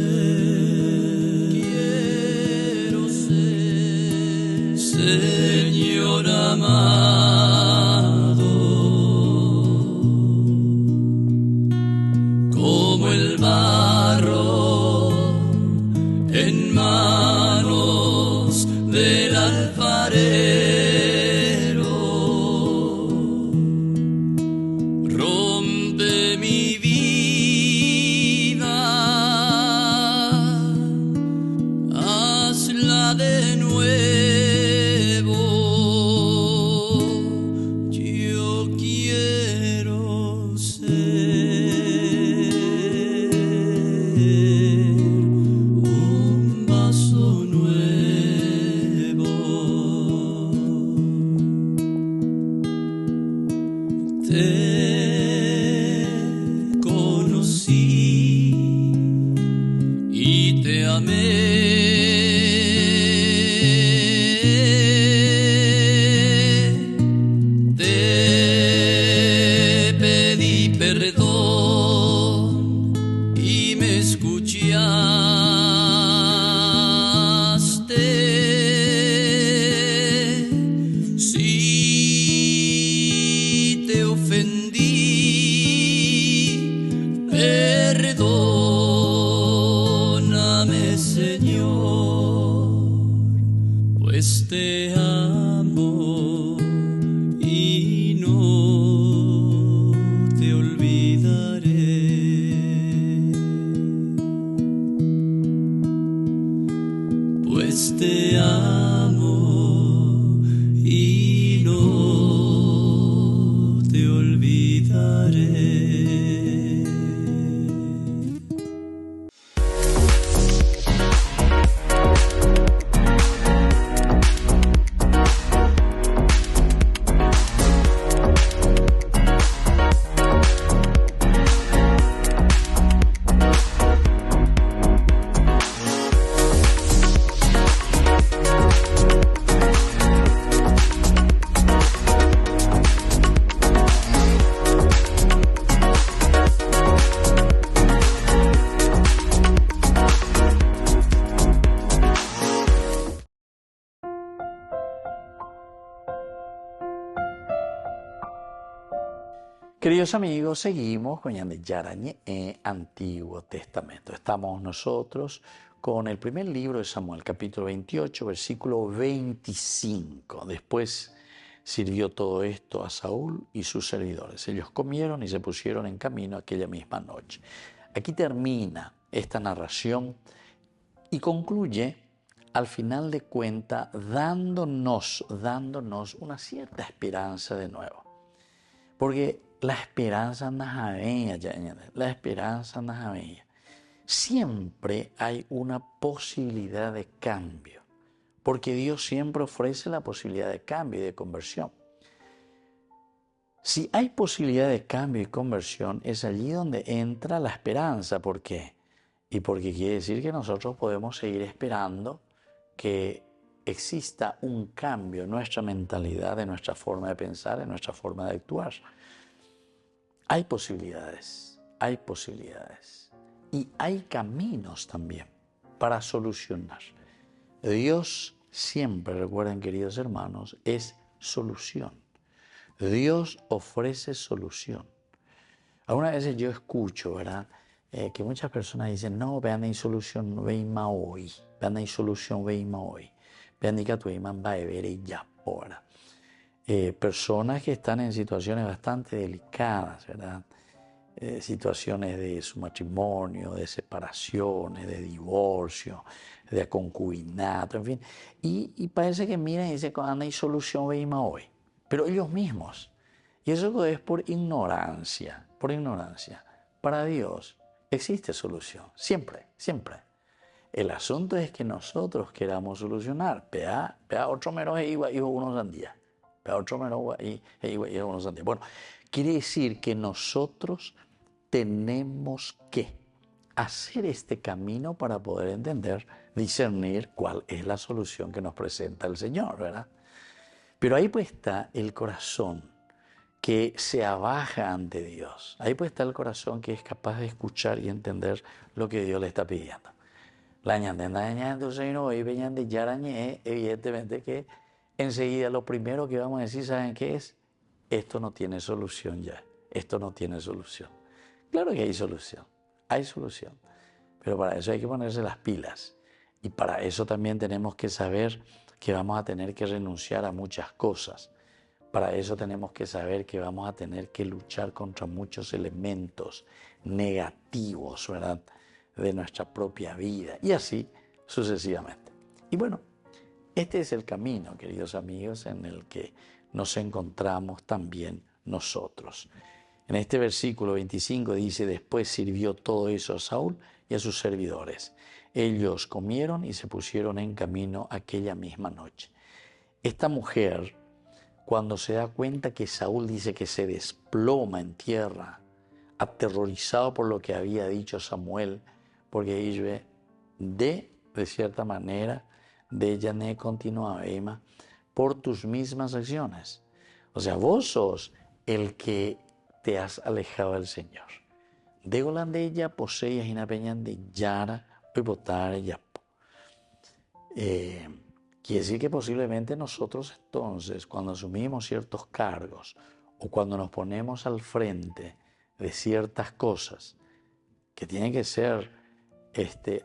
[SPEAKER 11] Señor amado, como el barro en manos del alfarero. Rompe mi vida, hazla de nuevo. Yo quiero ser
[SPEAKER 16] te pedí perdón y me escuchaste. Si te ofendí, perdóname, Señor, pues te amo y no te olvidaré. Pues te amo y no te olvidaré.
[SPEAKER 1] Queridos amigos, seguimos con Ñan de Yarañe, Antiguo Testamento. Estamos nosotros con el primer libro de Samuel, capítulo 28, versículo 25. Después sirvió todo esto a Saúl y sus servidores. Ellos comieron y se pusieron en camino aquella misma noche. Aquí termina esta narración y concluye, al final de cuentas, dándonos una cierta esperanza de nuevo. Porque la esperanza najabeña, la esperanza najabeña. Siempre hay una posibilidad de cambio, porque Dios siempre ofrece la posibilidad de cambio y de conversión. Si hay posibilidad de cambio y conversión, es allí donde entra la esperanza. ¿Por qué? Y porque quiere decir que nosotros podemos seguir esperando que exista un cambio en nuestra mentalidad, en nuestra forma de pensar, en nuestra forma de actuar. Hay posibilidades y hay caminos también para solucionar. Dios siempre, recuerden queridos hermanos, es solución. Dios ofrece solución. Algunas veces yo escucho, ¿verdad? Que muchas personas dicen, no, vean hay solución, veima hoy, vean hay solución, veima hoy, vean que tu iman va a ver y ya, ahora. Personas que están en situaciones bastante delicadas, ¿verdad? Situaciones de su matrimonio, de separaciones, de divorcio, de concubinato, en fin. Y parece que miran y dicen, no hay solución, veima hoy. Pero ellos mismos. Y eso es por ignorancia, Para Dios existe solución, siempre. El asunto es que nosotros queramos solucionar. Pea otro menos hijo unos sandías. Bueno, quiere decir que nosotros tenemos que hacer este camino para poder entender, discernir cuál es la solución que nos presenta el Señor, ¿verdad? Pero ahí pues está el corazón que se abaja ante Dios. Ahí pues está el corazón que es capaz de escuchar y entender lo que Dios le está pidiendo. La evidentemente que enseguida lo primero que vamos a decir, ¿saben qué es? Esto no tiene solución ya. Esto no tiene solución. Claro que hay solución. Pero para eso hay que ponerse las pilas. Y para eso también tenemos que saber que vamos a tener que renunciar a muchas cosas. Para eso tenemos que saber que vamos a tener que luchar contra muchos elementos negativos, ¿verdad?, de nuestra propia vida. Y así sucesivamente. Y bueno, este es el camino, queridos amigos, en el que nos encontramos también nosotros. En este versículo 25 dice, después sirvió todo eso a Saúl y a sus servidores. Ellos comieron y se pusieron en camino aquella misma noche. Esta mujer, cuando se da cuenta que Saúl dice que se desploma en tierra, aterrorizado por lo que había dicho Samuel, porque ella de cierta manera, de Yané continua Ema, por tus mismas acciones. O sea, vos sos el que te has alejado del Señor. De Golandella poseías y napeñan de Yara, hoy votar Yapo. Quiere decir que posiblemente nosotros entonces, cuando asumimos ciertos cargos o cuando nos ponemos al frente de ciertas cosas que tienen que ser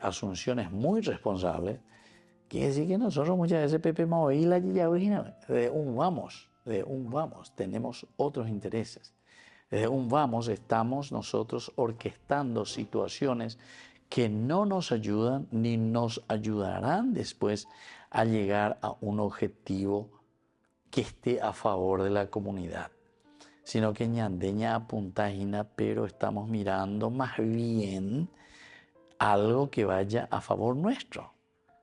[SPEAKER 1] asunciones muy responsables, quiere decir que nosotros muchas veces Pepe Maoíla de un vamos, tenemos otros intereses. Desde un vamos estamos nosotros orquestando situaciones que no nos ayudan ni nos ayudarán después a llegar a un objetivo que esté a favor de la comunidad, sino que ñandeña apuntajina, pero estamos mirando más bien algo que vaya a favor nuestro,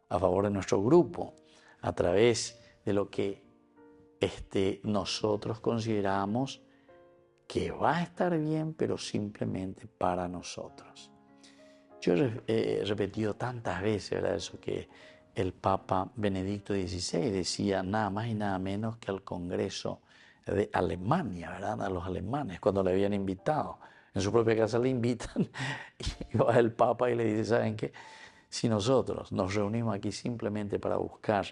[SPEAKER 1] a favor de nuestro grupo, a través de lo que nosotros consideramos que va a estar bien, pero simplemente para nosotros. Yo he repetido tantas veces, ¿verdad?, eso que el Papa Benedicto XVI decía nada más y nada menos que al Congreso de Alemania, ¿verdad?, a los alemanes, cuando le habían invitado. En su propia casa le invitan y va el Papa y le dice, ¿saben qué? Si nosotros nos reunimos aquí simplemente para buscar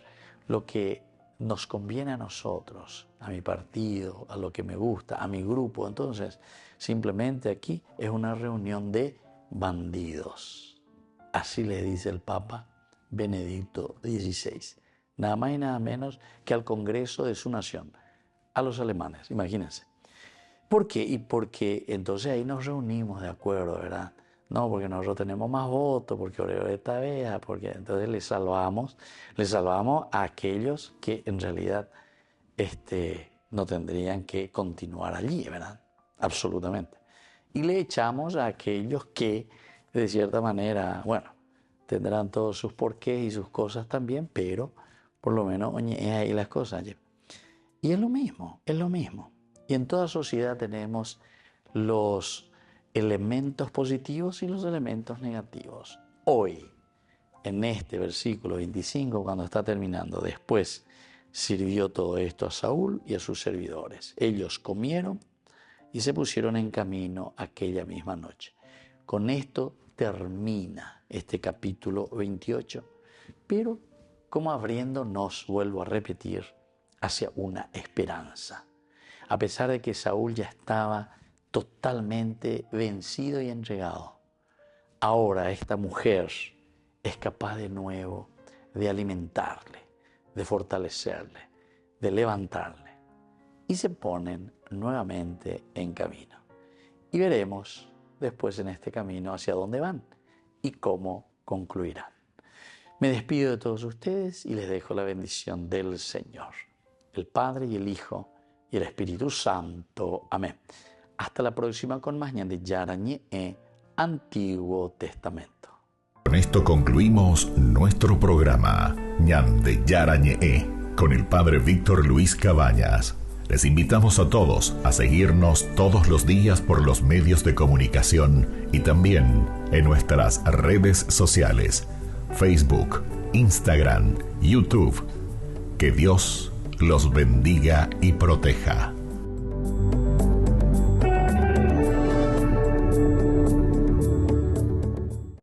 [SPEAKER 1] lo que nos conviene a nosotros, a mi partido, a lo que me gusta, a mi grupo, entonces simplemente aquí es una reunión de bandidos. Así le dice el Papa Benedicto XVI. Nada más y nada menos que al Congreso de su nación, a los alemanes, imagínense. ¿Por qué? Y porque entonces ahí nos reunimos de acuerdo, ¿verdad? No, porque nosotros tenemos más votos, porque Oreta vea, porque entonces le salvamos a aquellos que en realidad no tendrían que continuar allí, ¿verdad? Absolutamente. Y le echamos a aquellos que, de cierta manera, bueno, tendrán todos sus porqués y sus cosas también, pero por lo menos es ahí las cosas. Y es lo mismo, es lo mismo. Y en toda sociedad tenemos los elementos positivos y los elementos negativos. Hoy, en este versículo 25, cuando está terminando, después sirvió todo esto a Saúl y a sus servidores. Ellos comieron y se pusieron en camino aquella misma noche. Con esto termina este capítulo 28, pero como abriéndonos, vuelvo a repetir, hacia una esperanza. A pesar de que Saúl ya estaba totalmente vencido y entregado, ahora esta mujer es capaz de nuevo de alimentarle, de fortalecerle, de levantarle, y se ponen nuevamente en camino. Y veremos después en este camino hacia dónde van y cómo concluirán. Me despido de todos ustedes y les dejo la bendición del Señor, el Padre y el Hijo y el Espíritu Santo. Amén. Hasta la próxima con más Ñandillara Ñe'e, Antiguo Testamento.
[SPEAKER 6] Con esto concluimos nuestro programa Ñandillara Ñe'e con el Padre Víctor Luis Cabañas. Les invitamos a todos a seguirnos todos los días por los medios de comunicación y también en nuestras redes sociales, Facebook, Instagram, YouTube. Que Dios los bendiga y proteja.